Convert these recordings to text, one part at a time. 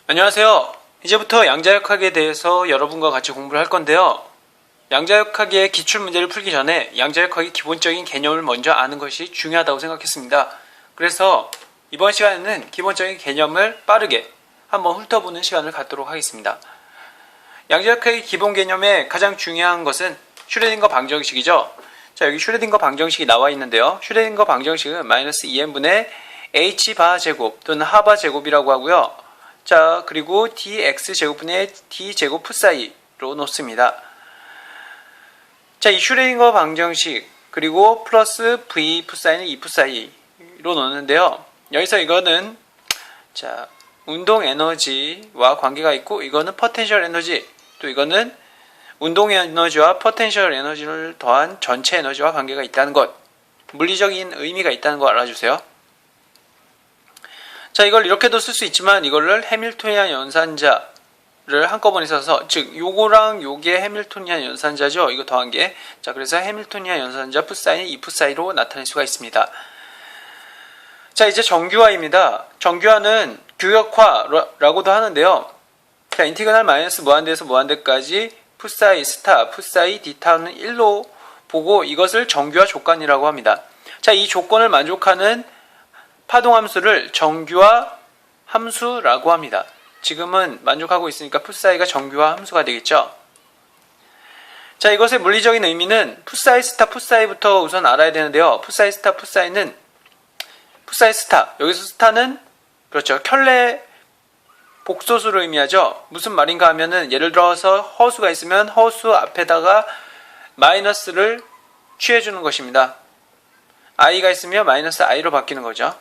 안녕하세요. 이제부터 양자역학에 대해서 여러분과 같이 공부를 할 건데요. 양자역학의 기출문제를 풀기 전에 양자역학의 기본적인 개념을 먼저 아는 것이 중요하다고 생각했습니다. 그래서 이번 시간에는 기본적인 개념을 빠르게 한번 훑어보는 시간을 갖도록 하겠습니다. 양자역학의 기본 개념의 가장 중요한 것은 슈레딩거 방정식이죠. 자, 여기 슈레딩거 방정식이 나와 있는데요. 슈레딩거 방정식은 마이너스 2n분의 h바 제곱 또는 하바 제곱이라고 하고요. 자, 그리고 dx제곱분의 d제곱 푸사이로 놓습니다. 자, 이 슈레딩거 방정식 그리고 플러스 v 푸사이는 2 푸사이로 놓는데요. 여기서 이거는 자, 운동 에너지와 관계가 있고 이거는 포텐셜 에너지, 또 이거는 운동 에너지와 포텐셜 에너지를 더한 전체 에너지와 관계가 있다는 것, 물리적인 의미가 있다는 거 알아주세요. 자, 이걸 이렇게도 쓸 수 있지만 이거를 해밀토니안 연산자를 한꺼번에 써서, 즉 요거랑 요게 해밀토니안 연산자죠. 이거 더한 게. 자, 그래서 해밀토니안 연산자 푸사이는 2 푸사이로 나타낼 수가 있습니다. 자, 이제 정규화입니다. 정규화는 규격화라고도 하는데요. 자, 인티그랄 마이너스 무한대에서 무한대까지 푸사이 스타, 푸사이 디타는 1로 보고 이것을 정규화 조건이라고 합니다. 자, 이 조건을 만족하는 파동함수를 정규화 함수라고 합니다. 지금은 만족하고 있으니까 푸사이가 정규화 함수가 되겠죠. 자, 이것의 물리적인 의미는 푸사이 스타, 푸사이부터 우선 알아야 되는데요. 푸사이 스타, 푸사이는 푸사이 스타, 여기서 스타는 그렇죠, 켤레 복소수를 의미하죠. 무슨 말인가 하면은 예를 들어서 허수가 있으면 허수 앞에다가 마이너스를 취해주는 것입니다. i가 있으면 마이너스 i로 바뀌는 거죠.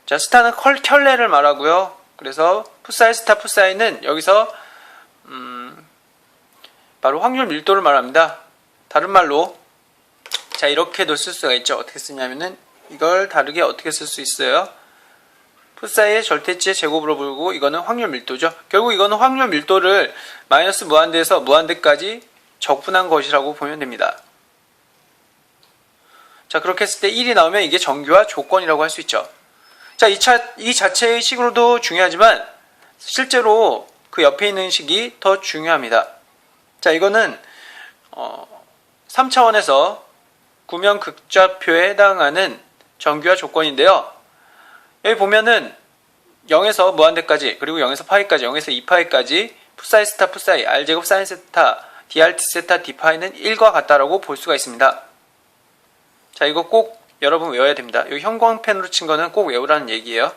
자, 스타는 켤레를 말하고요. 그래서 푸사이 스타 푸사이는 여기서 바로 확률 밀도를 말합니다. 다른 말로 자, 이렇게도 쓸 수가 있죠. 어떻게 쓰냐면은 이걸 다르게 어떻게 쓸 수 있어요? 푸사이의 절대치의 제곱으로 불고 이거는 확률 밀도죠. 결국 이거는 확률 밀도를 마이너스 무한대에서 무한대까지 적분한 것이라고 보면 됩니다. 자, 그렇게 했을 때 1이 나오면 이게 정규화 조건이라고 할 수 있죠. 자, 이 자체의 식으로도 중요하지만 실제로 그 옆에 있는 식이 더 중요합니다. 자, 이거는 3차원에서 구면극좌표에 해당하는 정규화 조건인데요. 여기 보면은 0에서 무한대까지, 그리고 0에서 파이까지, 0에서 2파이까지 푸사이 스타 푸사이 r제곱 사인 세타 drt 세타 d파이는 1과 같다라고 볼 수가 있습니다. 자, 이거 꼭 여러분 외워야 됩니다. 여기 형광펜으로 친 거는 꼭 외우라는 얘기예요.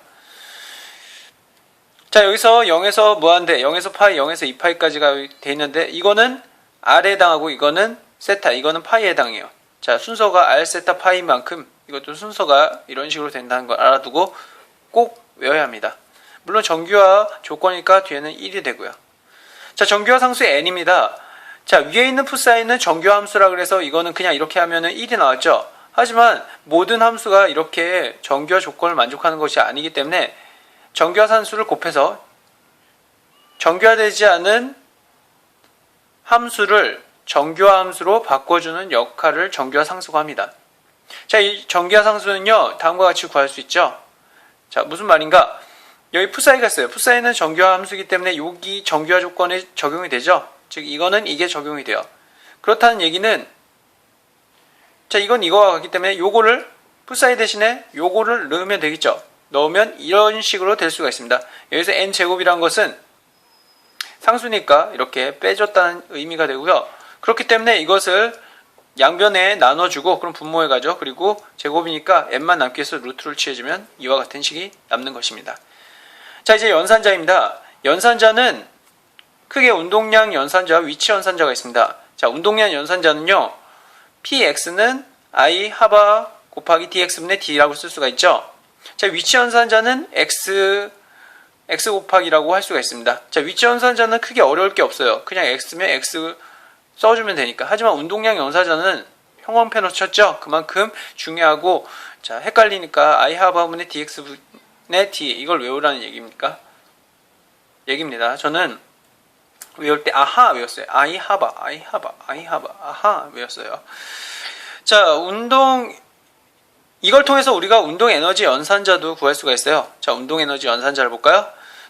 자, 여기서 0에서 무한대, 0에서 파이, 0에서 2파이까지가 돼 있는데 이거는 r에 해당하고 이거는 세타, 이거는 파이에 해당해요. 자, 순서가 r 세타 파이인 만큼 이것도 순서가 이런 식으로 된다는 걸 알아두고 꼭 외워야 합니다. 물론 정규화 조건이니까 뒤에는 1이 되고요. 자, 정규화 상수 n입니다. 자, 위에 있는 푸사이는 정규화 함수라 그래서 이거는 그냥 이렇게 하면은 1이 나왔죠. 하지만 모든 함수가 이렇게 정규화 조건을 만족하는 것이 아니기 때문에 정규화 산수를 곱해서 정규화되지 않은 함수를 정규화 함수로 바꿔주는 역할을 정규화 상수가 합니다. 자, 이 정규화 상수는요, 다음과 같이 구할 수 있죠. 자, 무슨 말인가? 여기 푸사이가 있어요. 푸사이는 정규화 함수이기 때문에 여기 정규화 조건에 적용이 되죠. 즉 이거는 이게 적용이 돼요. 그렇다는 얘기는 자, 이건 이거와 같기 때문에 요거를 푸사이 대신에 요거를 넣으면 되겠죠. 넣으면 이런 식으로 될 수가 있습니다. 여기서 n제곱이란 것은 상수니까 이렇게 빼줬다는 의미가 되고요. 그렇기 때문에 이것을 양변에 나눠주고 그럼 분모해 가죠. 그리고 제곱이니까 n만 남게 해서 루트를 취해주면 이와 같은 식이 남는 것입니다. 자, 이제 연산자입니다. 연산자는 크게 운동량 연산자와 위치 연산자가 있습니다. 자, 운동량 연산자는요, px는 i 하바 곱하기 dx분의 d라고 쓸 수가 있죠. 자, 위치 연산자는 x 곱하기라고 할 수가 있습니다. 자, 위치 연산자는 크게 어려울 게 없어요. 그냥 x면 x 써주면 되니까. 하지만 운동량 연산자는 형광펜으로 쳤죠. 그만큼 중요하고, 자, 헷갈리니까 i 하바분의 dx분의 d 이걸 외우라는 얘기입니까? 얘기입니다. 저는 외울 때 아하 외웠어요. i 하바 아하 외웠어요. 자, 이걸 통해서 우리가 운동 에너지 연산자도 구할 수가 있어요. 자, 운동 에너지 연산자를 볼까요?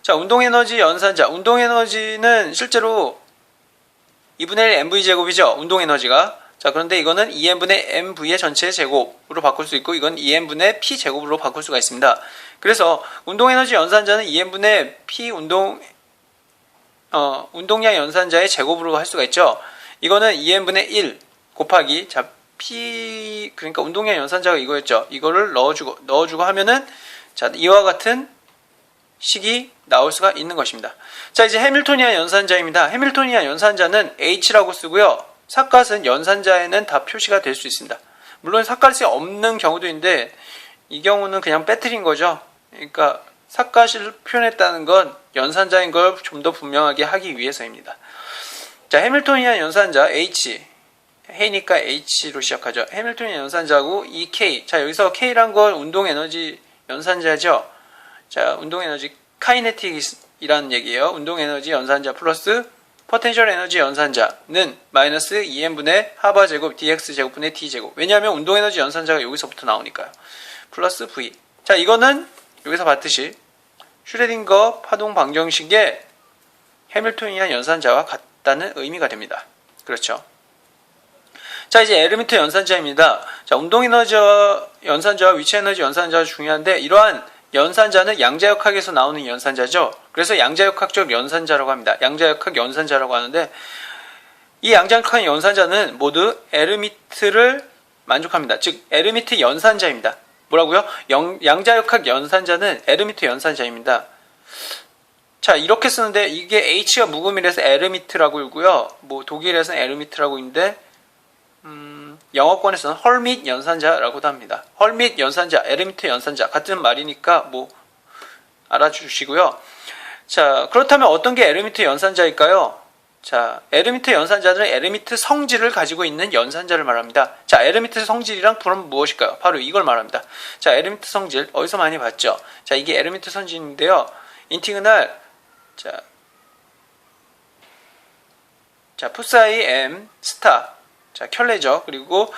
자, 운동에너지 연산자. 운동에너지는 실제로 2분의 1 mv 제곱이죠. 운동에너지가. 자, 그런데 이거는 2n분의 mv의 전체 제곱으로 바꿀 수 있고, 이건 2n분의 p 제곱으로 바꿀 수가 있습니다. 그래서 운동에너지 연산자는 2n분의 p 운동량 연산자의 제곱으로 할 수가 있죠. 이거는 2n분의 1 곱하기, 자, p, 그러니까 운동량 연산자가 이거였죠. 이거를 넣어주고 하면은, 자, 이와 같은 식이 나올 수가 있는 것입니다. 자, 이제 해밀토니안 연산자입니다. 해밀토니안 연산자는 H라고 쓰고요. 삿갓은 연산자에는 다 표시가 될 수 있습니다. 물론 삿갓이 없는 경우도 있는데 이 경우는 그냥 빼뜨린 거죠. 그러니까 삿갓을 표현했다는 건 연산자인 걸 좀 더 분명하게 하기 위해서입니다. 자, 해밀토니안 연산자 H, 해니까 H로 시작하죠. 해밀토니안 연산자고 이 K, 자, 여기서 K란 건 운동에너지 연산자죠. 자, 운동에너지 카이네틱이라는 얘기예요. 운동에너지 연산자 플러스 포텐셜 에너지 연산자는 마이너스 2n분의 하바 제곱 dx 제곱분의 t 제곱. 왜냐하면 운동에너지 연산자가 여기서부터 나오니까요. 플러스 v. 자, 이거는 여기서 봤듯이 슈레딩거 파동 방정식의 해밀토니안 연산자와 같다는 의미가 됩니다. 그렇죠. 자, 이제 에르미트 연산자입니다. 자, 운동에너지 연산자와 위치에너지 연산자가 중요한데, 이러한 연산자는 양자역학에서 나오는 연산자죠. 그래서 양자역학적 연산자라고 합니다. 양자역학 연산자라고 하는데, 이 양자역학 연산자는 모두 에르미트를 만족합니다. 즉 에르미트 연산자입니다. 뭐라고요? 양자역학 연산자는 에르미트 연산자입니다. 자, 이렇게 쓰는데 이게 H가 묵음이라서 에르미트라고 읽고요. 뭐 독일에서는 에르미트라고 있는데 영어권에서는 헐밋 연산자라고도 합니다. 헐밋 연산자, 에르미트 연산자 같은 말이니까 뭐 알아주시고요. 자, 그렇다면 어떤 게 에르미트 연산자일까요? 자, 에르미트 연산자들은 에르미트 성질을 가지고 있는 연산자를 말합니다. 자, 에르미트 성질이란 그럼 무엇일까요? 바로 이걸 말합니다. 자, 에르미트 성질 어디서 많이 봤죠? 자, 이게 에르미트 성질인데요. 인티그날 자, 푸사이 M 스타, 자, 켤레죠. 그리고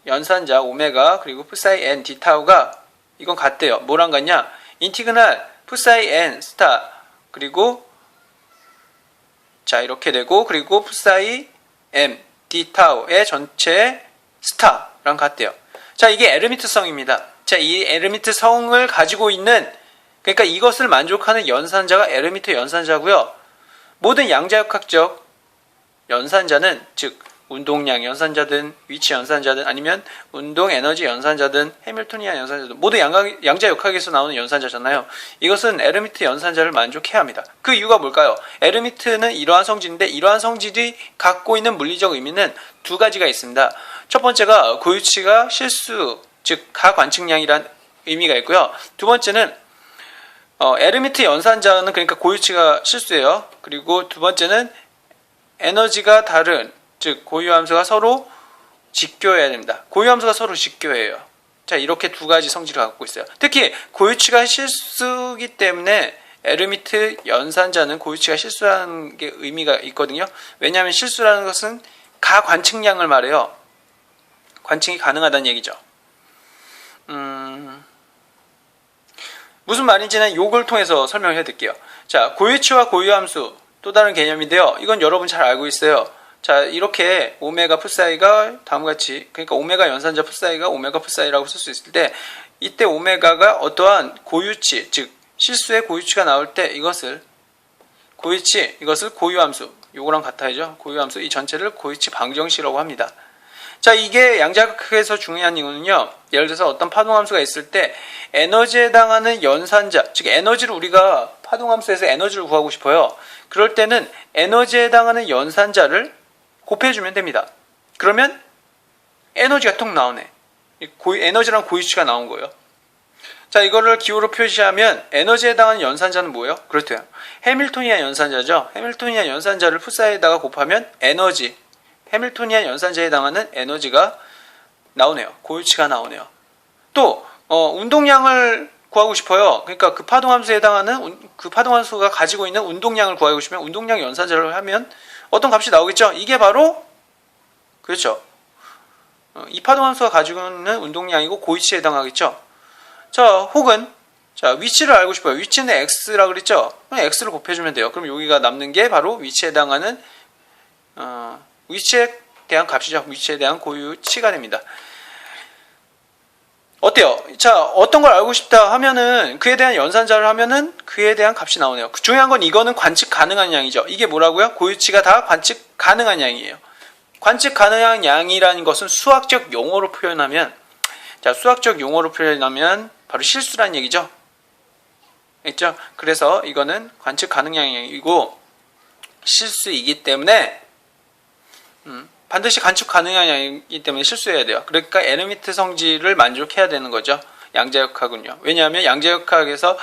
연산자 오메가, 그리고 푸사이 N 디타우가 이건 같대요. 뭐랑 같냐? 인티그날 푸사이 N 스타, 그리고 자, 이렇게 되고, 그리고 푸사이 M 디타우의 전체 스타랑 같대요. 자, 이게 에르미트성입니다. 자, 이 에르미트 성을 가지고 있는, 그러니까 이것을 만족하는 연산자가 에르미트 연산자고요. 모든 양자역학적 연산자는, 즉 운동량 연산자든 위치 연산자든 아니면 운동 에너지 연산자든 해밀토니안 연산자든 모두 양자역학에서 나오는 연산자잖아요. 이것은 에르미트 연산자를 만족해야 합니다. 그 이유가 뭘까요? 에르미트는 이러한 성질인데, 이러한 성질이 갖고 있는 물리적 의미는 두 가지가 있습니다. 첫 번째가 고유치가 실수, 즉 가관측량이란 의미가 있고요. 두 번째는 에르미트 연산자는 그러니까 고유치가 실수예요. 그리고 두 번째는 에너지가 다른, 즉 고유함수가 서로 직교해야 됩니다. 고유함수가 서로 직교해요. 자, 이렇게 두 가지 성질을 갖고 있어요. 특히 고유치가 실수이기 때문에 에르미트 연산자는 고유치가 실수라는 게 의미가 있거든요. 왜냐하면 실수라는 것은 가관측량을 말해요. 관측이 가능하다는 얘기죠. 무슨 말인지는 요걸 통해서 설명을 해드릴게요. 자, 고유치와 고유함수 또 다른 개념인데요. 이건 여러분 잘 알고 있어요. 자, 이렇게 오메가 풋사이가 다음과 같이, 그러니까 오메가 연산자 풋사이가 오메가 풋사이라고 쓸 수 있을 때, 이때 오메가가 어떠한 고유치, 즉 실수의 고유치가 나올 때 이것을 고유치, 이것을 고유함수, 요거랑 같아야죠. 고유함수, 이 전체를 고유치 방정식이라고 합니다. 자, 이게 양자역학에서 중요한 이유는요, 예를 들어서 어떤 파동함수가 있을 때 에너지에 해당하는 연산자, 즉 에너지를 우리가 파동함수에서 에너지를 구하고 싶어요. 그럴 때는 에너지에 해당하는 연산자를 곱해주면 됩니다. 그러면 에너지가 톡 나오네. 에너지랑 고유치가 나온 거예요. 자, 이거를 기호로 표시하면 에너지에 해당하는 연산자는 뭐예요? 그렇대요. 해밀토니안 연산자죠. 해밀토니안 연산자를 풋사이에다가 곱하면 에너지, 해밀토니안 연산자에 해당하는 에너지가 나오네요. 고유치가 나오네요. 또 운동량을 구하고 싶어요. 그러니까 그 파동함수에 해당하는 그 파동함수가 가지고 있는 운동량을 구하고 싶으면 운동량 연산자를 하면 어떤 값이 나오겠죠? 이게 바로, 그렇죠, 이 파동함수가 가지고 있는 운동량이고 고유치에 해당하겠죠. 자, 혹은 자, 위치를 알고 싶어요. 위치는 x라 그랬죠? 그럼 x를 곱해주면 돼요. 그럼 여기가 남는 게 바로 위치에 해당하는 위치에 대한 값이죠. 위치에 대한 고유치가 됩니다. 어때요? 자, 어떤 걸 알고 싶다 하면은 그에 대한 연산자를 하면은 그에 대한 값이 나오네요. 중요한 건 이거는 관측 가능한 양이죠. 이게 뭐라고요? 고유치가 다 관측 가능한 양이에요. 관측 가능한 양이라는 것은 수학적 용어로 표현하면, 자, 수학적 용어로 표현하면 바로 실수란 얘기죠. 있죠? 그래서 이거는 관측 가능한 양이고 실수이기 때문에 반드시 관측 가능한 양이기 때문에 실수해야 돼요. 그러니까 에르미트 성질을 만족해야 되는 거죠. 양자역학은요. 왜냐하면 양자역학에서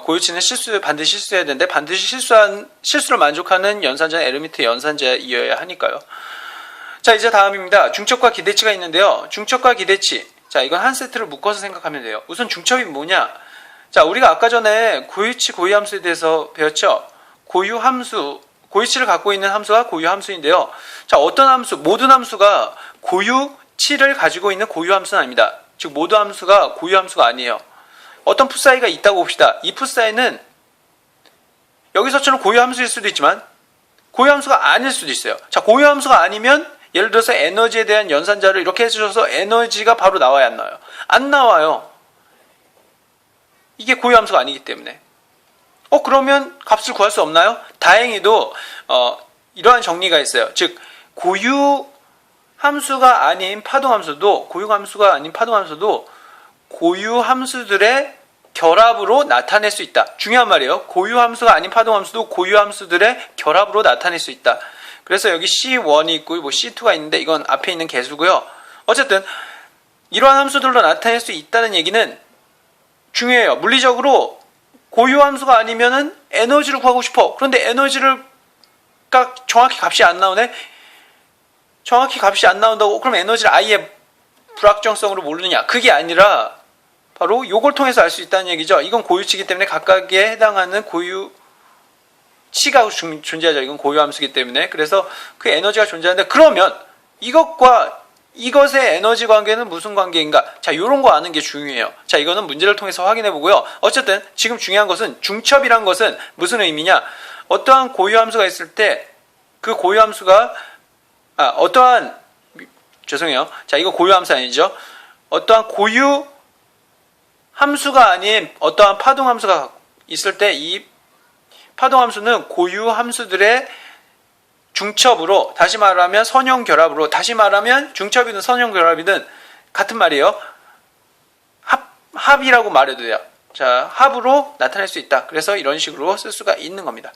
고유치는 반드시 실수해야 되는데 반드시 실수를 만족하는 연산자는 에르미트 연산자이어야 하니까요. 자, 이제 다음입니다. 중첩과 기대치가 있는데요. 중첩과 기대치. 자, 이건 한 세트를 묶어서 생각하면 돼요. 우선 중첩이 뭐냐? 자, 우리가 아까 전에 고유치, 고유함수에 대해서 배웠죠? 고유치를 갖고 있는 함수가 고유함수인데요. 자, 어떤 함수, 모든 함수가 고유치를 가지고 있는 고유함수는 아닙니다. 즉, 모든 함수가 고유함수가 아니에요. 어떤 풋사이가 있다고 봅시다. 이 풋사이는 여기서처럼 고유함수일 수도 있지만 고유함수가 아닐 수도 있어요. 자, 고유함수가 아니면 예를 들어서 에너지에 대한 연산자를 이렇게 해주셔서 에너지가 바로 나와야 안 나와요? 안 나와요. 이게 고유함수가 아니기 때문에. 그러면 값을 구할 수 없나요? 다행히도 이러한 정리가 있어요. 즉, 고유함수가 아닌 파동함수도 고유함수들의 결합으로 나타낼 수 있다. 중요한 말이에요. 고유함수가 아닌 파동함수도 고유함수들의 결합으로 나타낼 수 있다. 그래서 여기 C1이 있고 뭐 C2가 있는데 이건 앞에 있는 개수고요. 어쨌든 이러한 함수들로 나타낼 수 있다는 얘기는 중요해요. 물리적으로 고유함수가 아니면은 에너지를 구하고 싶어. 그런데 에너지를 정확히 값이 안 나오네. 정확히 값이 안 나온다고 그럼 에너지를 아예 불확정성으로 모르느냐? 그게 아니라 바로 요걸 통해서 알 수 있다는 얘기죠. 이건 고유치이기 때문에 각각에 해당하는 고유치가 존재하죠. 이건 고유함수이기 때문에. 그래서 그 에너지가 존재하는데 그러면 이것과 이것의 에너지 관계는 무슨 관계인가? 자, 이런 거 아는 게 중요해요. 자, 이거는 문제를 통해서 확인해 보고요. 어쨌든 지금 중요한 것은 중첩이란 것은 무슨 의미냐? 어떠한 고유함수가 있을 때 그 고유함수가 자, 이거 고유함수 아니죠? 어떠한 고유함수가 아닌 어떠한 파동함수가 있을 때 이 파동함수는 고유함수들의 중첩으로, 다시 말하면 선형결합으로, 다시 말하면 중첩이든 선형결합이든 같은 말이에요. 합이라고 말해도 돼요. 자, 합으로 나타낼 수 있다. 그래서 이런 식으로 쓸 수가 있는 겁니다.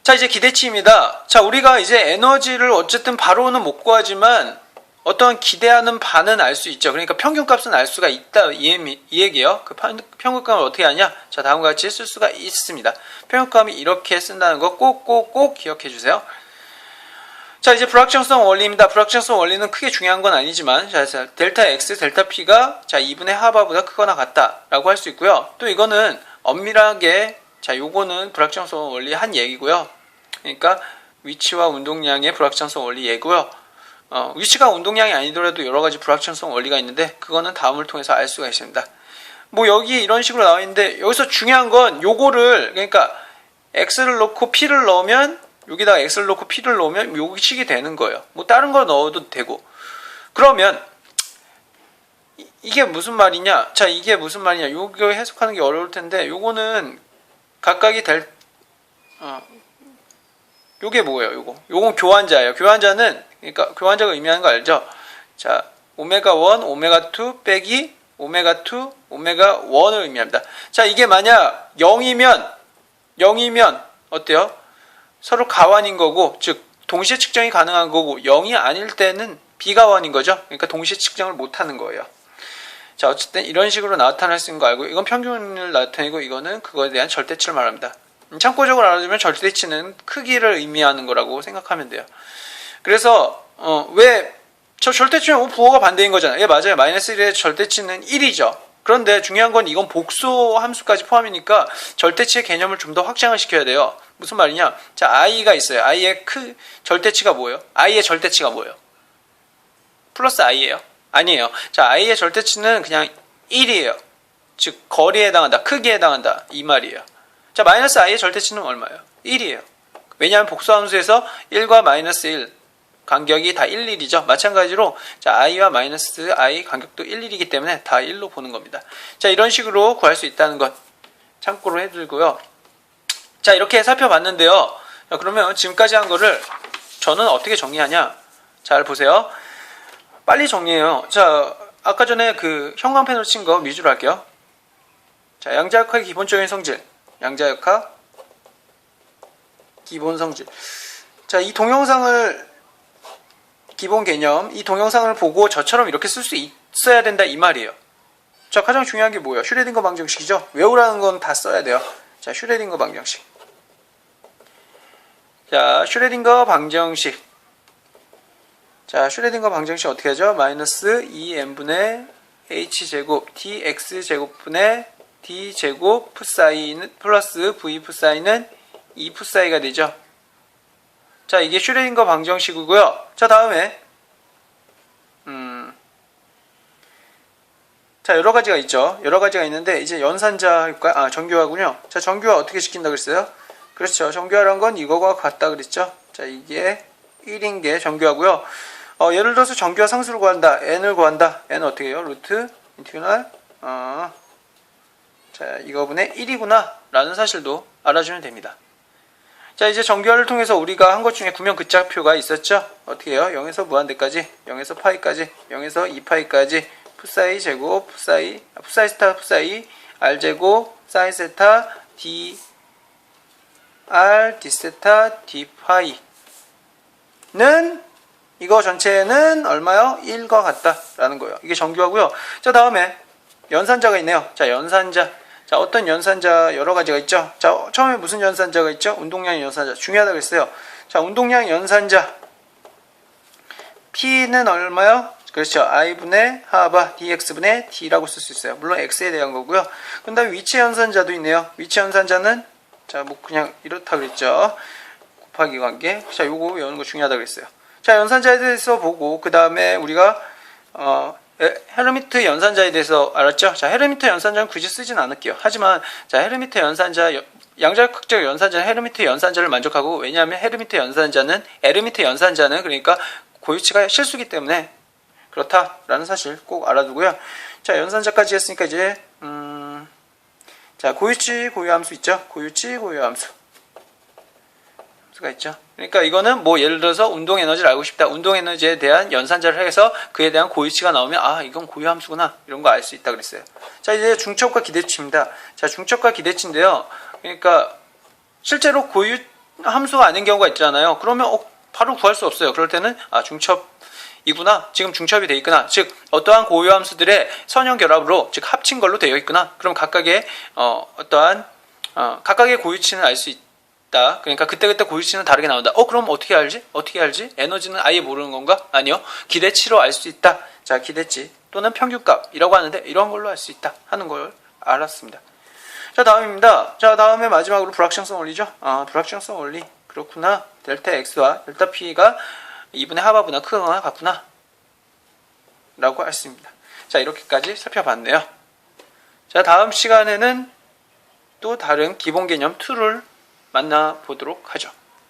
자, 이제 기대치입니다. 자, 우리가 이제 에너지를 어쨌든 바로는 못 구하지만 어떤 기대하는 바는 알 수 있죠. 그러니까 평균값은 알 수가 있다. 이 얘기예요. 그 평균값을 어떻게 하냐? 자, 다음과 같이 쓸 수가 있습니다. 평균값이 이렇게 쓴다는 거 꼭 기억해 주세요. 자, 이제 불확정성 원리입니다. 불확정성 원리는 크게 중요한 건 아니지만, 자, 델타 X, 델타 P가 2분의 하바보다 크거나 같다라고 할 수 있고요. 또 이거는 엄밀하게, 자, 요거는 불확정성 원리 한 얘기고요. 그러니까 위치와 운동량의 불확정성 원리 얘기고요. 위치가 운동량이 아니더라도 여러 가지 불확정성 원리가 있는데 그거는 다음을 통해서 알 수가 있습니다. 뭐 여기 이런 식으로 나와 있는데 여기서 중요한 건 요거를, 그러니까 x를 넣고 p를 넣으면, 여기다가 x를 넣고 p를 넣으면 요식이 되는 거예요. 뭐 다른 거 넣어도 되고. 그러면 이게 무슨 말이냐? 자, 이게 무슨 말이냐? 요거 해석하는 게 어려울 텐데 요거는 각각이 요게 뭐예요? 요건 교환자예요. 교환자는, 그러니까 교환자가 의미하는 거 알죠? 자, 오메가1, 오메가2 빼기 오메가2, 오메가1을 의미합니다. 자, 이게 만약 0이면 어때요? 서로 가환인 거고, 즉 동시에 측정이 가능한 거고, 0이 아닐 때는 비가환인 거죠. 그러니까 동시에 측정을 못 하는 거예요. 자, 어쨌든 이런 식으로 나타날 수 있는 거 알고, 이건 평균을 나타내고 이거는 그거에 대한 절대치를 말합니다. 참고적으로 알아두면 절대치는 크기를 의미하는 거라고 생각하면 돼요. 그래서 왜 저 절대치는 부호가 반대인 거잖아요. 예, 맞아요. 마이너스 1의 절대치는 1이죠. 그런데 중요한 건 이건 복수 함수까지 포함이니까 절대치의 개념을 좀 더 확장을 시켜야 돼요. 무슨 말이냐? 자, i가 있어요. i의 절대치가 뭐예요? i의 절대치가 뭐예요? 플러스 i예요? 아니에요. 자, i의 절대치는 그냥 1이에요. 즉 거리에 해당한다, 크기에 해당한다 이 말이에요. 자, 마이너스 i의 절대치는 얼마예요? 1이에요. 왜냐하면 복수함수에서 1과 마이너스 1 간격이 다 1, 1이죠. 마찬가지로 자, i와 마이너스 i 간격도 1, 1이기 때문에 다 1로 보는 겁니다. 자, 이런 식으로 구할 수 있다는 것 참고로 해두고요. 자, 이렇게 살펴봤는데요. 자, 그러면 지금까지 한 거를 저는 어떻게 정리하냐? 잘 보세요. 빨리 정리해요. 자, 아까 전에 그 형광펜으로 친 거 위주로 할게요. 자, 양자역학의 기본적인 성질. 양자역학 기본 성질. 자, 이 동영상을 기본 개념, 이 동영상을 보고 저처럼 이렇게 쓸 수 있어야 된다 이 말이에요. 자, 가장 중요한 게 뭐예요? 슈레딩거 방정식이죠. 외우라는 건 다 써야 돼요. 자, 슈레딩거 방정식. 자, 슈레딩거 방정식. 자, 슈레딩거 방정식 어떻게 하죠? 마이너스 2n분의 h제곱 dx제곱분의 d제곱 푸사이는 플러스 v 푸사이는 2 푸사이가 되죠. 자, 이게 슈레딩거 방정식이고요. 자, 다음에 자, 여러 가지가 있죠. 여러 가지가 있는데 이제 연산자 효과, 정규화군요. 자, 정규화 어떻게 시킨다 그랬어요? 그렇죠. 정규화란 건 이거와 같다 그랬죠. 자, 이게 1인 게 정규화고요. 예를 들어서 정규화 상수를 구한다. n을 구한다. n은 어떻게 해요? 루트 인티그랄 자, 이거분의 1이구나 라는 사실도 알아주면 됩니다. 자, 이제 정규화를 통해서 우리가 한 것 중에 구명 극좌표가 있었죠. 어떻게 해요? 0에서 무한대까지, 0에서 파이까지, 0에서 2파이까지 푸사이 제곱, 푸사이 스타 푸사이 r제곱, 사이 세타 d r d 세타 d 파이는 이거 전체는 얼마요? 1과 같다 라는 거예요. 이게 정규화고요. 자, 다음에 연산자가 있네요. 자, 연산자. 자, 어떤 연산자 여러 가지가 있죠. 자, 처음에 무슨 연산자가 있죠? 운동량 연산자. 중요하다고 했어요. 자, 운동량 연산자. P는 얼마요? 그렇죠. i분의 하바 dx분의 d라고 쓸 수 있어요. 물론 x에 대한 거고요. 그 다음에 위치 연산자도 있네요. 위치 연산자는 자, 뭐 그냥 이렇다 그랬죠. 곱하기 관계. 자, 요거 외우는 거 중요하다고 그랬어요. 자, 연산자에 대해서 보고 그 다음에 우리가 헤르미트 연산자에 대해서 알았죠? 자, 헤르미트 연산자는 굳이 쓰진 않을게요. 하지만 자, 헤르미트 연산자 양자역학적 연산자는 헤르미트 연산자를 만족하고, 왜냐하면 헤르미트 연산자는 에르미트 연산자는 그러니까 고유치가 실수기 때문에 그렇다라는 사실 꼭 알아두고요. 자, 연산자까지 했으니까 이제 자, 고유치 고유함수 있죠? 고유치 고유함수 가 있죠. 그러니까 이거는 뭐 예를 들어서 운동 에너지를 알고 싶다. 운동 에너지에 대한 연산자를 해서 그에 대한 고유치가 나오면 이건 고유함수구나. 이런 거 알 수 있다 그랬어요. 자, 이제 중첩과 기대치입니다. 자, 중첩과 기대치인데요. 그러니까 실제로 고유함수가 아닌 경우가 있잖아요. 그러면 바로 구할 수 없어요. 그럴 때는 중첩이구나. 지금 중첩이 되어 있구나. 즉 어떠한 고유함수들의 선형 결합으로 즉 합친 걸로 되어 있구나. 그럼 각각의 각각의 고유치는 알 수 있다. 그러니까 그때그때 고유치는 다르게 나온다. 그럼 어떻게 알지? 어떻게 알지? 에너지는 아예 모르는 건가? 아니요. 기대치로 알 수 있다. 자, 기대치 또는 평균값이라고 하는데 이런 걸로 알 수 있다 하는 걸 알았습니다. 자, 다음입니다. 자, 다음에 마지막으로 불확실성 원리죠. 불확실성 원리. 그렇구나. 델타 x와 델타 p가 2분의 하바보다 크거나 같구나 라고 할 수 있습니다. 자, 이렇게까지 살펴봤네요. 자, 다음 시간에는 또 다른 기본 개념 2를 만나보도록 하죠.